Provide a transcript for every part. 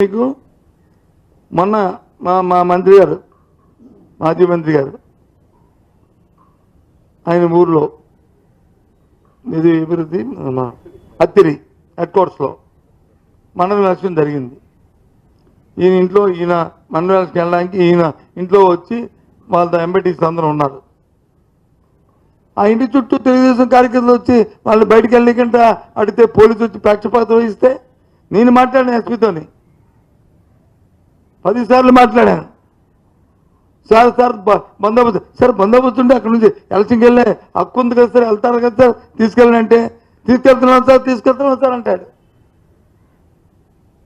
మీకు మొన్న మా మంత్రి గారు, మాజీ మంత్రి గారు, ఆయన ఊర్లో ఇది అభివృద్ధి అత్తిరి హెడ్ క్వార్టర్స్లో మండల ఎలక్షన్ జరిగింది. ఈయన మండల ఎలక్షన్ వెళ్ళడానికి ఈయన ఇంట్లో వచ్చి వాళ్ళ ఎంబటీస్ అందరూ ఉన్నారు. ఆ ఇంటి చుట్టూ తెలుగుదేశం కార్యకర్తలు వచ్చి వాళ్ళు బయటికి వెళ్ళకుండా అడిగితే పోలీసు వచ్చి పక్షపాతం వహిస్తే నేను మాట్లాడిన ఎస్పీతోని 10 సార్లు మాట్లాడాను. సార్ బందోబస్తు, సార్ బందోబస్తు ఉంటే అక్కడ నుంచి ఎలక్షన్కి వెళ్ళే హక్కు ఉంది కదా సార్, వెళ్తారు కదా సార్, తీసుకెళ్ళనంటే తీసుకెళ్తున్నాను సార్ అంటాడు.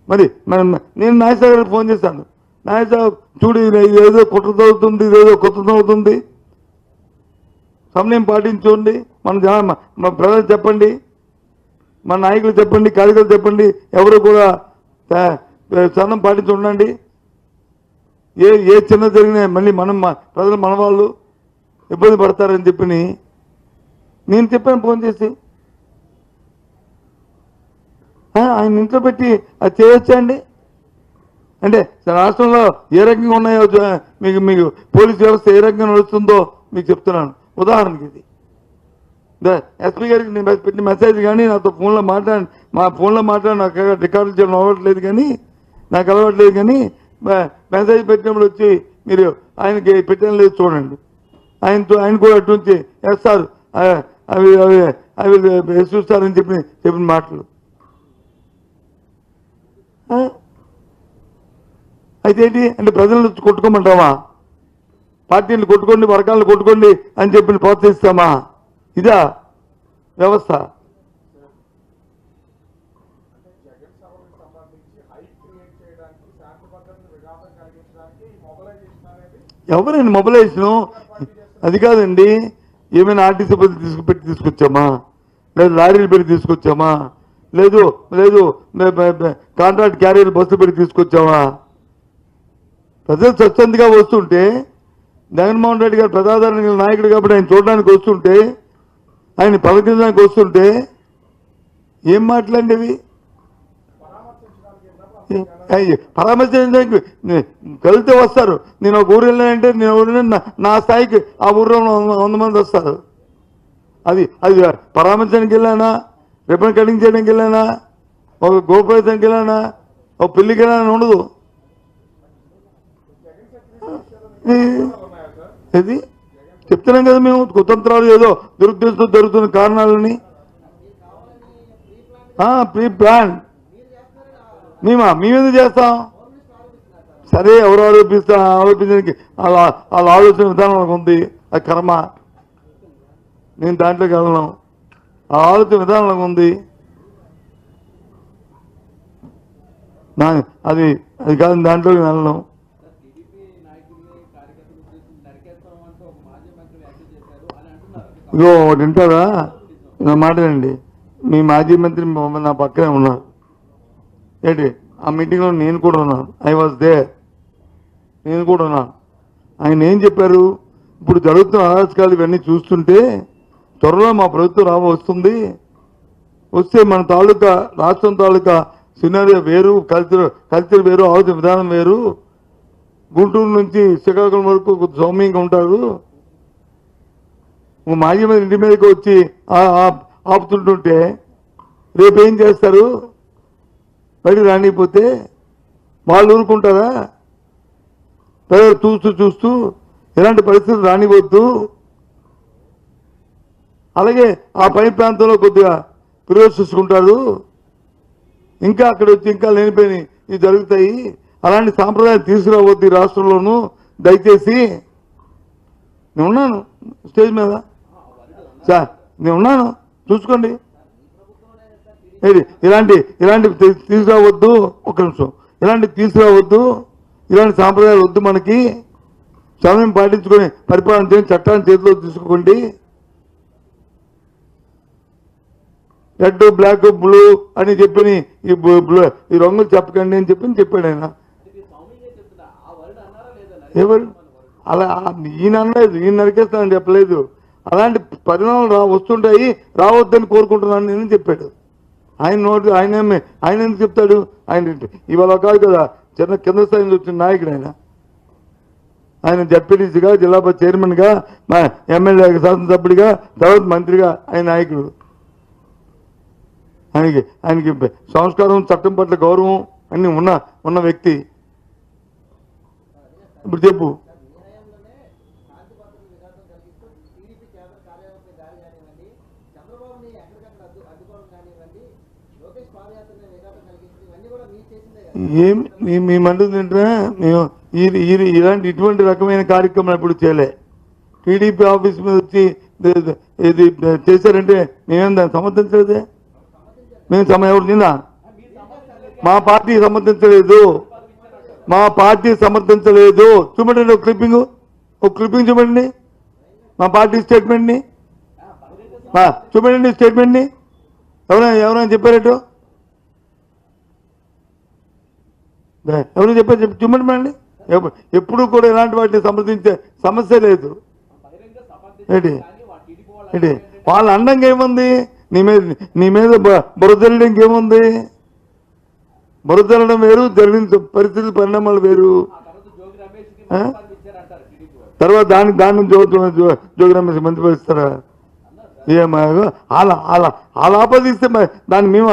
మరి నేను నాయసాగర్ గారికి ఫోన్ చేశాను. నాయసాగర్ చూడు ఇదేదో కుట్రతో అవుతుంది, ఇదేదో కొత్తతో అవుతుంది, సమయం పాటించుకోండి, మన ప్రజలు చెప్పండి, మన నాయకులు చెప్పండి, కార్యకర్తలు చెప్పండి, ఎవరు కూడా సహనం పాటించి ఉండండి. ఏ చిన్న జరిగినా మళ్ళీ ప్రజలు మన వాళ్ళు ఇబ్బంది పడతారని చెప్పి నేను చెప్పాను ఫోన్ చేసి. ఆయన ఇంట్లో పెట్టి అది చేయొచ్చా అండి? అంటే రాష్ట్రంలో ఏ రకంగా ఉన్నాయో మీకు పోలీస్ వ్యవస్థ ఏ రకంగా నడుస్తుందో మీకు చెప్తున్నాను. ఉదాహరణకి ఇది ఎస్పీ గారికి నేను పెట్టిన మెసేజ్ కానీ నాతో ఫోన్లో మాట్లాడి నాకు రికార్డులు చేయడం అలవాట్లేదు కానీ మెసేజ్ పెట్టినప్పుడు వచ్చి మీరు ఆయనకి పెట్టడం లేదు చూడండి. ఆయన కూడా అటు నుంచి ఎస్ సార్ అవి చూస్తారని చెప్పిన మాటలు. అయితే ఏంటి అంటే ప్రజలను కొట్టుకోమంటావా? పార్టీలు కొట్టుకోండి, వర్గాలను కొట్టుకోండి అని చెప్పి ప్రోత్సహిస్తామా? ఇదా వ్యవస్థ? ఎవరైనా మొబిలైజేషను అది కాదండి. ఏమైనా ఆర్టీసీ బస్సు పెట్టి తీసుకొచ్చామా, లేదు లారీలు పెట్టి తీసుకొచ్చామా, లేదు కాంట్రాక్ట్ క్యారియర్ బస్సులు పెట్టి తీసుకొచ్చామా? ప్రజలు స్వచ్ఛందంగా వస్తుంటే, జగన్మోహన్ రెడ్డి గారు ప్రజాదరణ నాయకుడు కాబట్టి ఆయన చూడడానికి వస్తుంటే, ఆయన పలకరించడానికి వస్తుంటే ఏం మాట్లాడేవి? పరామర్శించడానికి కలితే వస్తారు. నేను ఒక ఊరు వెళ్ళానంటే నేను ఊరు నా స్థాయికి ఆ ఊరిలో 100 మంది వస్తారు. అది పరామర్శించడానికి వెళ్ళానా, రిబ్బన్ కటింగ్ చేయడానికి వెళ్ళానా, ఒక గోప్రవేశానికి వెళ్ళానా, ఒక పెళ్లికి వెళ్ళానా ఉండదు. ఇది చెప్తున్నాం కదా మేము, కుతంత్రాలు ఏదో దురుద్దేశంతో జరుగుతున్న కారణాలని ప్రీ ప్లాన్ మేమేందుకు చేస్తాం? సరే ఎవరు ఆరోపించడానికి వాళ్ళ ఆలోచన విధానం మనకు ఉంది, అది కర్మ, నేను దాంట్లోకి వెళ్ళను. ఆ ఆలోచన విధానం నాకు ఉంది, అది కాదు, దాంట్లోకి వెళ్ళను. ఇగో ఒకటి వింటారా నా మాటలండి. మీ మాజీ మంత్రి నా పక్కనే ఉన్నారు ఏంటి, ఆ మీటింగ్లో నేను కూడా ఉన్నాను. ఐ వాజ్ దేర్, నేను కూడా ఉన్నాను. ఆయన ఏం చెప్పారు? ఇప్పుడు జరుగుతున్న అరాచకాలు ఇవన్నీ చూస్తుంటే త్వరలో మా ప్రభుత్వం వస్తే మన తాలూకా రాష్ట్రం తాలూకా సినారియో వేరు, కల్చర్ వేరు, ఆలోచన విధానం వేరు. గుంటూరు నుంచి శ్రీకాకుళం వరకు సౌమ్యంగా ఉంటారు. మాజీ మంత్రి ఇంటి మీదకి వచ్చి ఆపుతుంటుంటే రేపు ఏం చేస్తారు? బయటకు రానిపోతే వాళ్ళు ఊరుకుంటారా? ప్రజలు చూస్తూ ఇలాంటి పరిస్థితులు రానివద్దు. అలాగే ఆ పై ప్రాంతంలో కొద్దిగా ప్రవేశించుకుంటారు, ఇంకా అక్కడ వచ్చి ఇంకా లేనిపోయి ఇవి జరుగుతాయి. అలాంటి సాంప్రదాయాలు తీసుకురావద్దు ఈ రాష్ట్రంలోనూ దయచేసి. నేను ఉన్నాను స్టేజ్ మీద సార్, నేను ఉన్నాను, చూసుకోండి. ఇలాంటి తీసుకురావద్దు, ఒక్క నిమిషం, ఇలాంటి సాంప్రదాయాలు వద్దు, మనకి సమయం పాటించుకొని పరిపాలన చేయండి, చట్టాన్ని చేతిలో తీసుకోండి, రెడ్ బ్లాక్ బ్లూ అని చెప్పి ఈ రంగులు చెప్పకండి అని చెప్పాడు ఆయన. ఎవరు అలా ఈయన అనలేదు, ఈయన నరికేస్తానని చెప్పలేదు. అలాంటి పరిణామాలు వస్తుంటాయి, రావద్దని కోరుకుంటున్నాను నేను చెప్పాడు. ఆయన నోటి ఆయన ఎందుకు చెప్తాడు? ఆయన ఇవాళ కాదు కదా, చిన్న కింద స్థాయి నుంచి వచ్చిన నాయకుడు ఆయన జడ్పీటీసీగా, జిల్లా చైర్మన్గా, మా ఎమ్మెల్యేగా, శాసనసభ్యుడిగా, తర్వాత మంత్రిగా ఆయన నాయకుడు. ఆయనకి సంస్కారం, చట్టం పట్ల గౌరవం అన్నీ ఉన్న వ్యక్తి. ఇప్పుడు చెప్పు. మేమంటుంది ఏంటంటే మేము ఇటువంటి రకమైన కార్యక్రమం ఎప్పుడు చేయలే. టీడీపీ ఆఫీస్ మీద వచ్చి ఇది చేశారంటే మేమేం దాన్ని సమర్థించలేదే. మేము ఎవరు నిన్న మా పార్టీ సమర్థించలేదు, చూపెట్టండి ఒక క్లిప్పింగ్ చూపెట్టండి, మా పార్టీ స్టేట్మెంట్ని చూపెట్టండి. స్టేట్మెంట్ని ఎవరైనా చెప్పారటో ఎవరు చెప్పారు? చూపెట్టండి. ఎప్పుడు కూడా ఇలాంటి వాటిని సమర్థించే సమస్య లేదు. ఏంటి వాళ్ళ అండంగా ఏముంది? నీ మీద బురదల్లడం ఇంకేముంది? బురదల్లడం వేరు, జరిగిన పరిస్థితి పరిణామాలు వేరు. తర్వాత దాన్ని జోగి రమేష్ మంత్రి పరిస్తారా? ఏమో అలా ఆపాదిస్తే దాన్ని మేము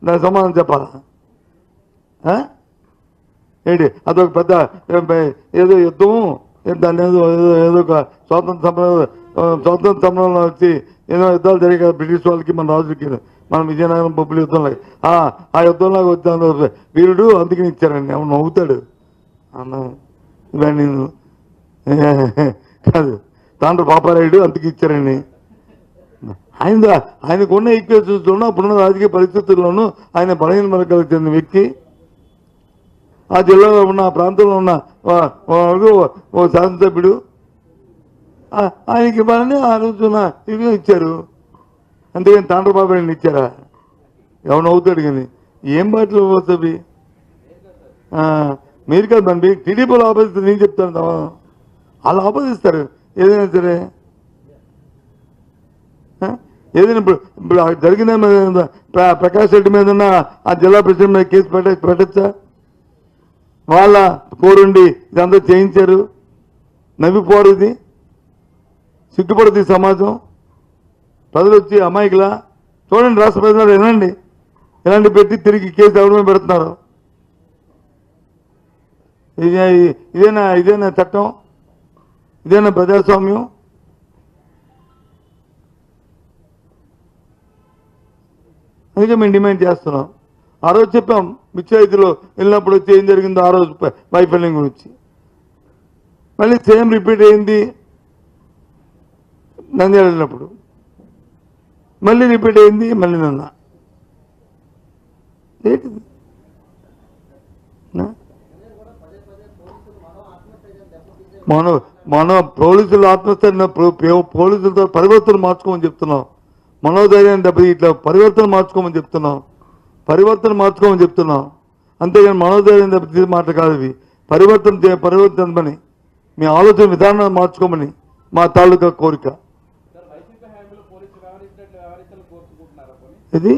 దాని సమాధానం చెప్పాలా? ఏంటి అదొక పెద్ద ఏదో యుద్ధము, దాన్ని ఏదో ఒక స్వాతంత్ర సమరంలో వచ్చి ఏదో యుద్ధాలు జరిగాయి కదా బ్రిటిష్ వాళ్ళకి, మన రాజులకి, మన విజయనగరం పప్పుల యుద్ధంలాగా. ఆ యుద్ధంలాగా వచ్చాను వీరుడు, అందుకని ఇచ్చారండి. అవును నవ్వుతాడు అన్న, ఇవన్నీ కాదు, తాండ్ర పాపారాయుడు అందుకు ఇచ్చారండి. ఆయనకున్న ఈక్వేషన్స్లోనూ అప్పుడున్న రాజకీయ పరిస్థితుల్లోనూ ఆయన బలహీన వర్గాలకు చెందిన వ్యక్తి. ఆ జిల్లాలో ఉన్న, ఆ ప్రాంతంలో ఉన్న ఓ శాసనసభ్యుడు. ఆయనకి ఇవ్వాలని ఆ రోజున ఇవి ఇచ్చారు. అంతేగాని తాండ్రబాబు ఇచ్చారా? ఎవరు అవుతాడు కానీ ఏం బాటలు పోతుంది? మీరు కాదు మన టీడీపీలో ఆపోజిస్తారు. నేను చెప్తాను వాళ్ళు ఆపోజిస్తారు ఏదైనా సరే. ఏదైనా ఇప్పుడు జరిగిన ప్రకాష్ రెడ్డి మీద ఉన్న ఆ జిల్లా ప్రెసిడెంట్ మీద కేసు పెట్టచ్చా? వాళ్ళ కోరుండి ఇదంతా చేయించారు. నవ్విపోరు, ఇది సిగ్గుపడుతుంది సమాజం. ప్రజలు వచ్చి అమాయకులా చూడండి, రాష్ట్ర ప్రజలు వినండి, ఇలాంటి పెట్టి తిరిగి కేసు ఎవరి మీద పెడుతున్నారు. ఇదేనా చట్టం? ఇదేనా ప్రజాస్వామ్యం? అందుకే మేము డిమాండ్ చేస్తున్నాం. ఆ రోజు చెప్పాం, విద్యార్థులు వెళ్ళినప్పుడు వచ్చి ఏం జరిగిందో ఆ రోజు వైఫల్యం గురించి. మళ్ళీ సేమ్ రిపీట్ అయింది నంద్యాల వెళ్ళినప్పుడు, మళ్ళీ రిపీట్ అయింది మళ్ళీ నిన్న. ఏంటిది? మన పోలీసులు ఆత్మస్థైర్యం, పోలీసులతో పరివర్తన మార్చుకోమని చెప్తున్నాం. మనోధైర్యాన్ని దెబ్బతి ఇట్లా పరివర్తన మార్చుకోమని చెప్తున్నాం. అంతేగాని మనోధైర్యం దెబ్బతీ మాట కాదు ఇవి. పరివర్తన మీ ఆలోచన విధానాన్ని మార్చుకోమని మా తాలూకా కోరిక. ఇది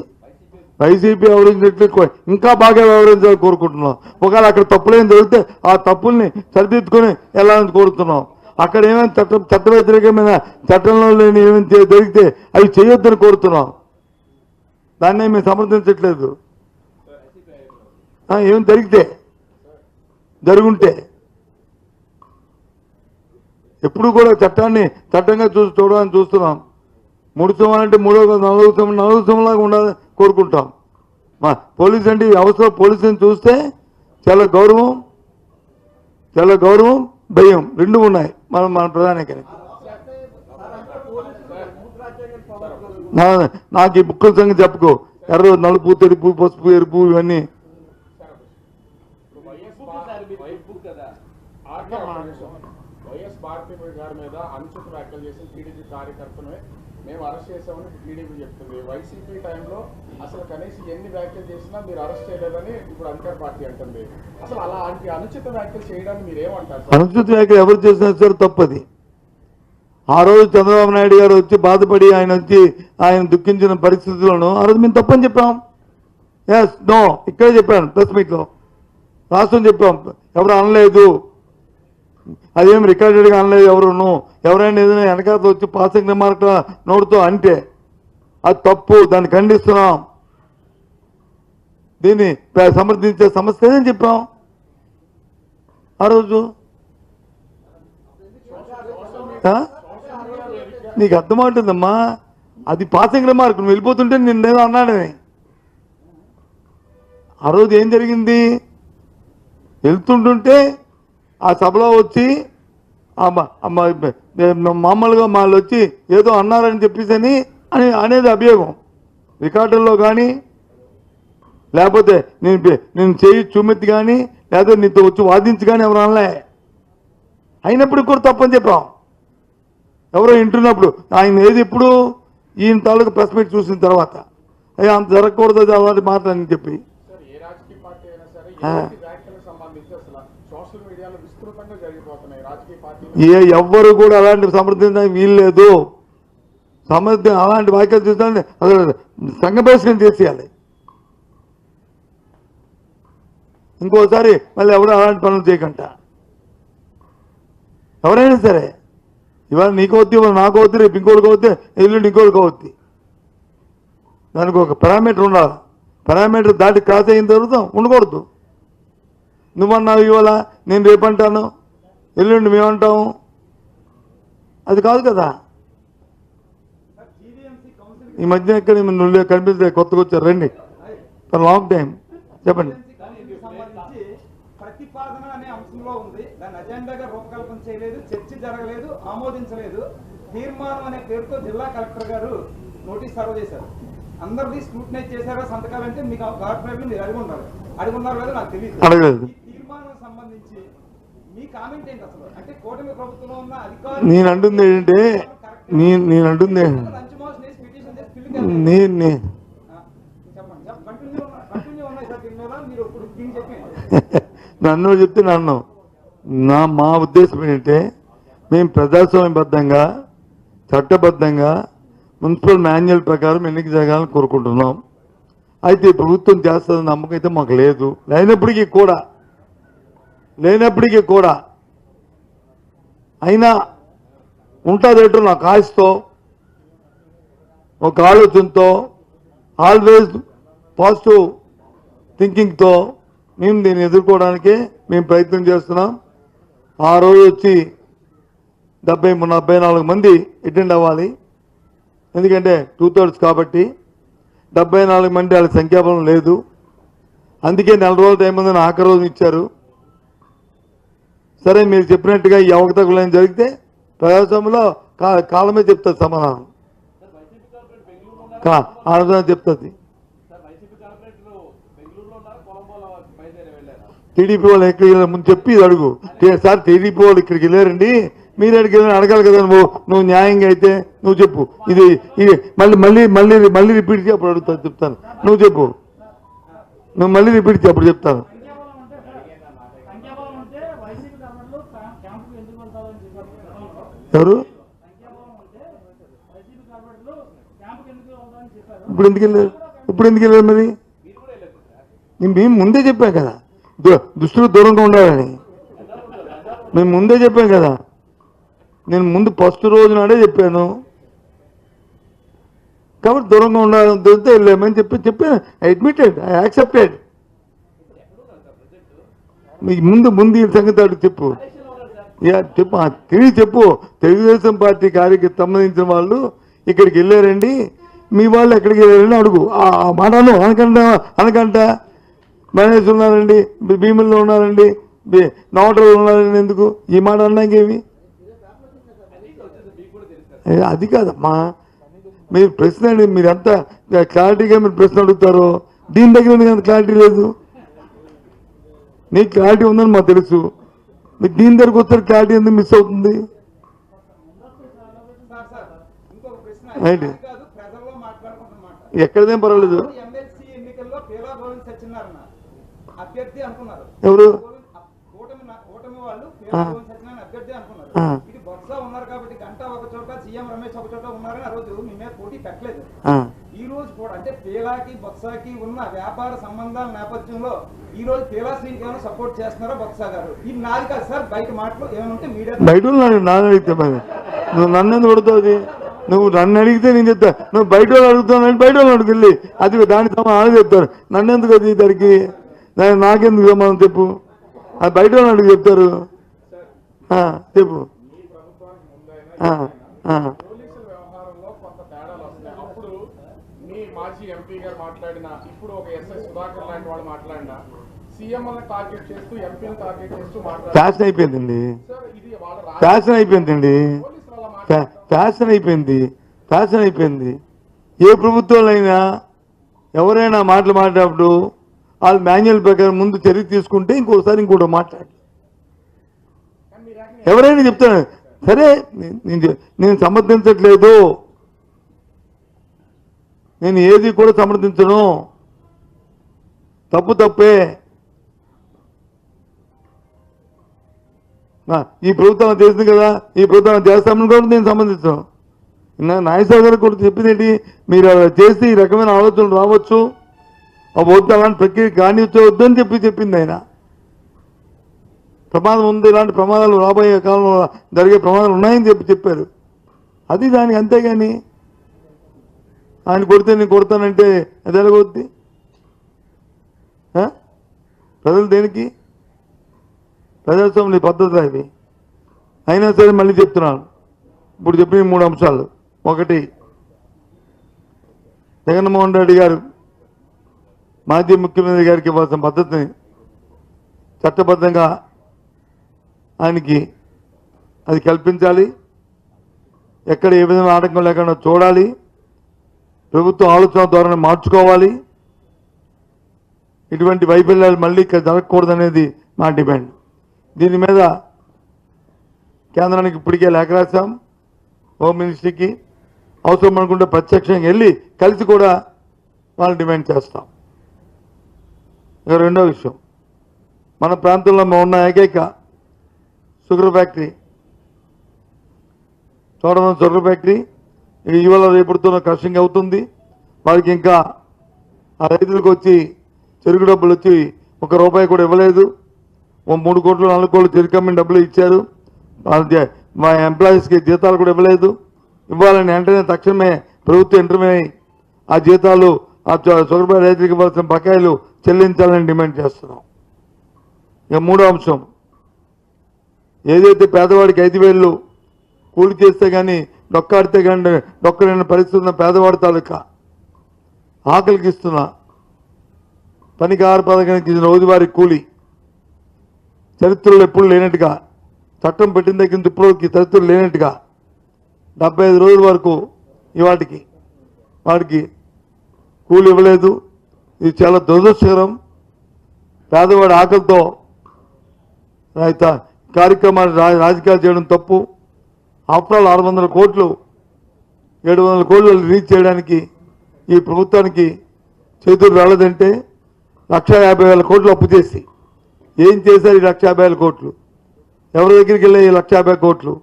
వైసీపీ వ్యవహరించినట్లు ఇంకా బాగా వ్యవహరించాలని కోరుకుంటున్నాం. ఒకవేళ అక్కడ తప్పులేని జరిగితే ఆ తప్పుల్ని సరిదిద్దుకొని వెళ్ళాలని కోరుతున్నాం. అక్కడ ఏమైనా చట్ట వ్యతిరేకమైన చట్టంలో లేని ఏమైనా జరిగితే అవి చేయొద్దని కోరుతున్నాం. దాన్నే మేము సమర్థించట్లేదు. ఏం జరుగుంటే ఎప్పుడు కూడా చట్టాన్ని చట్టంగా చూడాలని చూస్తున్నాం. 3 సంవత్సరాలు అంటే 4 సంవత్సరాలాగా ఉండాలని కోరుకుంటాం. మా పోలీస్ అంటే అవసరం. పోలీసుని చూస్తే చాలా గౌరవం, భయం రెండు ఉన్నాయి మన ప్రధానికి. నాకు ఈ బుక్కుల సంగతి చెప్పుకో. ఎర్ర, నలుపు, తెలుపు, పసుపు, ఎరుపు ఇవన్నీ వైఎస్ భారతి గారి మీద అనుచిత వ్యాఖ్యలు చేసిన టీడీపీ కార్యకర్తనే మేము అరెస్ట్ చేసామని టీడీపీ చెప్తుంది. వైసీపీ టైంలో అసలు కనీసం ఎన్ని వ్యాఖ్యలు చేసినా మీరు అరెస్ట్ చేయలేదని ఇప్పుడు అధికార పార్టీ అంటుంది. అసలు అలాంటి అనుచిత వ్యాఖ్యలు చేయడానికి మీరు ఏమంటారు? అనుచిత వ్యాఖ్యలు ఎవరు చేసినా సరే తప్పది. ఆ రోజు చంద్రబాబు నాయుడు గారు వచ్చి బాధపడి ఆయన దుఃఖించిన పరిస్థితుల్లోనూ ఆ రోజు మేము తప్పని చెప్పాం. ఎస్ నో ఇక్కడే చెప్పాను ప్రెస్ మీట్లో రాష్ట్రం చెప్పాం ఎవరు అనలేదు అదేం రికార్డెడ్గా అనలేదు ఎవరును ఎవరైనా ఏదైనా వెనకాల వచ్చి పాసింగ్ రిమార్క్ నోడుతో అంటే అది తప్పు దాన్ని ఖండిస్తున్నాం దీన్ని సమర్థించే సమస్య ఏదని చెప్పాం ఆ రోజు నీకు అర్థమవుతుందమ్మా అది పాసింగ్ రిమార్క్ నువ్వు వెళ్ళిపోతుంటే నిన్నేదో అన్నాడని ఆ రోజు ఏం జరిగింది వెళ్తుంటుంటే ఆ సభలో వచ్చి మామూలుగా వాళ్ళు వచ్చి ఏదో అన్నారని చెప్పేసి అని అనేది అభియోగం రికార్డుల్లో కానీ లేకపోతే నేను చేయి చూమెత్తి కానీ లేకపోతే నీతో వచ్చి వాదించి కానీ ఎవరు అనలే అయినప్పుడు కూడా తప్పని చెప్పాం ఎవరో వింటున్నప్పుడు ఆయన ఏది ఇప్పుడు ఈయన తాలూకు ప్రెస్ మీట్ చూసిన తర్వాత అయ్యా అంత జరగకూడదు అది అలాంటి మాటలని చెప్పి ఏ రాజకీయ పార్టీ అయినా సరే ఎలాంటి వ్యాఖ్యలకు సంబంధించి అసలు సోషల్ మీడియాలో విస్తృతంగా జరిగిపోతున్నాయి రాజకీయ పార్టీలు ఎవ్వరు కూడా అలాంటి సమర్థించడానికి వీల్లేదు అలాంటి వ్యాఖ్యలు చూస్తే అసలు సంఘబహిష్కరణ చేసేయాలి ఇంకోసారి మళ్ళీ ఎవరు అలాంటి పనులు చేయకంట ఎవరైనా సరే ఇవాళ నీకు అవుద్ది ఇవాళ నాకు అవుద్ది రేపు ఇంకోటికి అవుద్ది ఎల్లుండి ఇంకోటికి అవుద్ది దానికి ఒక పారామీటర్ ఉండాలి పారామీటర్ దాటి క్రాస్ అయిన తర్వాత ఉండకూడదు నువ్వన్నావు ఇవాళ నేను రేపంటాను ఎల్లుండి మేమంటాము అది కాదు కదా ఈ మధ్య ఎక్కడ నువ్వు కనిపిస్తే కొత్తగా వచ్చారు రండి ఫర్ లాంగ్ టైం చెప్పండి ప్రతిపాదన అనే అంశంలో ఉంది దాని అజెండాగా రూపకల్పన చేయలేదు చర్చ జరగలేదు ఆమోదించలేదు తీర్మానం అనే పేరుతో జిల్లా కలెక్టర్ గారు నోటీస్ సర్వ్ చేశారు అందరిది స్క్రూటినైజ్ చేశారా సంతకాలంటే మీకు కార్పొరేట్లు మీరు అడుగున్నారు కదా నాకు తెలియదు ఈ తీర్మానం సంబంధించి మీ కామెంట్ ఏంటి అసలు అంటే కూటమి ప్రభుత్వంలో ఉన్న అధికారులు నేను అంటుంది ఏంటంటే నేను అంటుంది నన్ను చెప్తే నన్ను మా ఉద్దేశం ఏంటంటే మేము ప్రజాస్వామ్యబద్ధంగా చట్టబద్ధంగా మున్సిపల్ మాన్యువల్ ప్రకారం ఎన్నిక జరగాలని కోరుకుంటున్నాం అయితే ప్రభుత్వం చేస్తుందని నమ్మకం అయితే మాకు లేదు లేనప్పటికీ కూడా అయినా ఉంటుందేటో నాకు ఆశతో ఒక ఆలోచనతో ఆల్వేస్ పాజిటివ్ థింకింగ్తో మేము దీన్ని ఎదుర్కోవడానికి మేము ప్రయత్నం చేస్తున్నాం ఆ రోజు వచ్చి 74 మంది అటెండ్ అవ్వాలి ఎందుకంటే 2/3 కాబట్టి 74 మంది వాళ్ళ సంఖ్యాబలం లేదు అందుకే 4 రోజుల టైం ఉందని ఆఖరి రోజు ఇచ్చారు సరే మీరు చెప్పినట్టుగా ఈ అవకతవకలు జరిగితే ప్రజాస్వామ్యంలో కాలమే చెప్తుంది సమాధానం ఆలోచన చెప్తుంది టీడీపీ వాళ్ళు ఎక్కడికి వెళ్ళారు ముందు చెప్పి ఇది అడుగు సార్ టీడీపీ వాళ్ళు ఇక్కడికి వెళ్ళారండి మీరు ఎక్కడికి వెళ్ళారు అడగాలి కదా నువ్వు న్యాయంగా అయితే నువ్వు చెప్పు ఇది మళ్ళీ రిపీట్ చేయి అప్పుడు అడుగుతా చెప్తాను నువ్వు చెప్పు నువ్వు మళ్ళీ రిపీట్ చేయి అప్పుడు చెప్తాను ఎవరు ఇప్పుడు ఎందుకు వెళ్ళారు మరి మేము ముందే చెప్పాం కదా దుస్తులు దూరంగా ఉండాలని మేము ముందే చెప్పాం కదా నేను ముందు ఫస్ట్ రోజు నాడే చెప్పాను కాబట్టి దూరంగా ఉండాలని దొరికితే వెళ్ళామని చెప్పాను అడ్మిటెడ్ ఐ యాక్సెప్టెడ్ మీకు ముందు ఈ సంగతి అడుగు చెప్పు చెప్పు తెలుగుదేశం పార్టీ కార్యక్రమం సంబంధించిన వాళ్ళు ఇక్కడికి వెళ్ళారండి మీ వాళ్ళు ఎక్కడికి వెళ్ళారని అడుగు ఆ మాటను అనకంట మేనేజ్ ఉన్నారండి భీముల్లో ఉన్నారండి నోటలు ఉన్నారండి ఎందుకు ఈ మాట అన్నాకేమి అది కాదమ్మా మీరు ప్రశ్న మీరు ఎంత క్లారిటీగా మీరు ప్రశ్న అడుగుతారో దీని దగ్గర ఎందుకు క్లారిటీ లేదు నీకు క్లారిటీ ఉందని మాకు తెలుసు మీకు దీని దగ్గరకు వస్తారు క్లారిటీ ఎందుకు మిస్ అవుతుంది ఎక్కడదేం పర్వాలేదు అభ్యర్థి అనుకున్నారు ఎవరు కూటమి వాళ్ళు అభ్యర్థి అనుకున్నారు ఇది బొత్స ఉన్నారు కాబట్టి గంట ఒక చోట సీఎం రమేష్ ఒక చోట ఉన్నారని ఆ రోజు మీ మీద పోటీ పెట్టలేదు ఈ రోజు కూడా అంటే పేలాకి బొత్సాకి ఉన్న వ్యాపార సంబంధాల నేపథ్యంలో ఈ రోజు పేలా శ్రీకి ఏమైనా సపోర్ట్ చేస్తున్నారా బొత్సా గారు? ఇది నాది కాదు సార్, బయట మాటలు ఏమైనా ఉంటే మీడియా బయట వాళ్ళు నాన్న అడిగితే మరి నువ్వు నన్ను ఎందుకు కొడుతుంది? నువ్వు నన్ను అడిగితే నేను చెప్తా, నువ్వు బయట వాళ్ళు అడుగుతావు బయట వాళ్ళు అడుగు వెళ్ళి, అది దాని సమాధానం చెప్తారు. నన్ను ఎందుకు అది దానికి నాకెందుకు సమాధానం చెప్పు, అది బయట వాళ్ళు అడుగు చెప్తారు. చెప్పు. మీ ప్రభుత్వానికి ముందైనా పోలీసుల వ్యవహారంలో కొంత తేడాలు వస్తాయి. అప్పుడు మీ మాజీ ఎంపీ గారు మాట్లాడినా, ఇప్పుడు ఒక ఎస్ఐ సుధాకర్ లాంటి వాళ్ళు మాట్లాడినా సీఎంలను టార్గెట్ చేస్తూ ఎంపీలను టార్గెట్ చేస్తూ మాట్లాడారు. ఫ్యాషన్ అయిపోయిందండి, సార్ ఇది వాళ్ళ ఫ్యాషన్ అయిపోయిందండి, పోలీసులు అలా మాట్లాడారు. ఫ్యాషన్ అయిపోయింది, ఫ్యాషన్ అయిపోయింది. ఏ ప్రభుత్వంలో అయినా ఎవరైనా మాటలు మాట్లాడినప్పుడు వాళ్ళు మాన్యువల్ ప్రకారం ముందు చర్య తీసుకుంటే ఇంకోసారి ఇంకోటి మాట్లాడు. ఎవరైనా చెప్తాను సరే, నేను సమర్థించట్లేదు, నేను ఏది కూడా సమర్థించను, తప్పు తప్పే. ఈ ప్రభుత్వం చేసింది కదా, ఈ ప్రభుత్వం చేస్తామని కూడా నేను సంబంధించాను. నాగేశ్వర గారు కూడా చెప్పింది ఏంటి, మీరు అలా చేసి ఈ రకమైన ఆలోచనలు రావచ్చు, ఆ వద్దు అలాంటి ప్రక్రియ కానివద్దు అని చెప్పింది ఆయన. ప్రమాదం ఉంది, ఇలాంటి ప్రమాదాలు రాబోయే కాలంలో జరిగే ప్రమాదాలు ఉన్నాయని చెప్పారు. అది దానికి, అంతేగాని ఆయన కొడితే నేను కొడతానంటే అది ఎలాగొద్ది? ప్రజలు దేనికి? ప్రజాస్వామ్య పద్ధతులు అవి. అయినా సరే మళ్ళీ చెప్తున్నాను, ఇప్పుడు చెప్పిన 3 అంశాలు. ఒకటి, జగన్మోహన్ రెడ్డి గారు మాజీ ముఖ్యమంత్రి గారికి ఇవ్వాల్సిన పద్ధతిని చట్టబద్ధంగా ఆయనకి అది కల్పించాలి. ఎక్కడ ఏ విధమైన ఆటంకం లేకుండా చూడాలి. ప్రభుత్వం ఆలోచన ధోరణి మార్చుకోవాలి. ఇటువంటి వైఫల్యాలు మళ్ళీ జరగకూడదనేది మా డిమాండ్. దీని మీద కేంద్రానికి ఇప్పటికే లేఖ రాశాం, హోమ్ మినిస్ట్రీకి. అవసరం అనుకుంటే ప్రత్యక్షంగా వెళ్ళి కలిసి కూడా వాళ్ళు డిమాండ్ చేస్తాం. ఇక రెండో విషయం, మన ప్రాంతంలో ఉన్న ఏకైక షుగర్ ఫ్యాక్టరీ చూడడం, షుగర్ ఫ్యాక్టరీ ఇవాళ రేపడుతున్న క్రషింగ్ అవుతుంది. వాళ్ళకి ఇంకా ఆ రైతులకు వచ్చి చెరుకు డబ్బులు వచ్చి ₹1 కూడా ఇవ్వలేదు. 3 కోట్లు 4 కోట్లు చెరుకమ్మిన డబ్బులు ఇచ్చారు. మా ఎంప్లాయీస్కి జీతాలు కూడా ఇవ్వలేదు. ఇవ్వాలని వెంటనే తక్షణమే ప్రభుత్వం ఇంటర్వ్యూ ఆ జీతాలు, ఆ షుగర్ ఫ్యాక్టరీ రైతులకు ఇవ్వాల్సిన బకాయిలు చెల్లించాలని డిమాండ్ చేస్తున్నాం. ఇక మూడో అంశం, ఏదైతే పేదవాడికి 5,000 కూలి చేస్తే కానీ డొక్కాడితే కానీ డొక్కలేని పరిస్థితి ఉన్న పేదవాడి తాలూకా ఆకలికి ఇస్తున్నా పనికి 6 పథకానికి ఇచ్చిన రోజువారీ కూలి చరిత్రలో ఎప్పుడు లేనట్టుగా, చట్టం పెట్టిన దగ్గర నుంచి ఇప్పటికి చరిత్రలో లేనట్టుగా 75 రోజుల వరకు ఇవాటికి వాడికి కూలి ఇవ్వలేదు. ఇది చాలా దురదృష్టకరం. పేదవాడి ఆకలితో కార్యక్రమాలు రాజకీయాలు చేయడం తప్పు. ఆఫ్టర్ ఆల్ 600 కోట్లు 700 కోట్లు రీచ్ చేయడానికి ఈ ప్రభుత్వానికి చేతులు రాలేదంటే 1,50,000 కోట్లు అప్పు చేసి ఏం చేశారు? ఈ 1,50,000 కోట్లు ఎవరి దగ్గరికి వెళ్ళే? ఈ 1,50,000 కోట్లు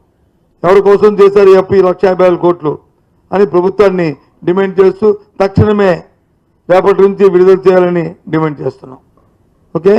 ఎవరి కోసం చేశారు ఈ అప్పు? ఈ 1,50,000 కోట్లు అని ప్రభుత్వాన్ని డిమాండ్ చేస్తూ తక్షణమే రేపటి నుంచి విడుదల చేయాలని డిమాండ్ చేస్తున్నాం. ఓకే.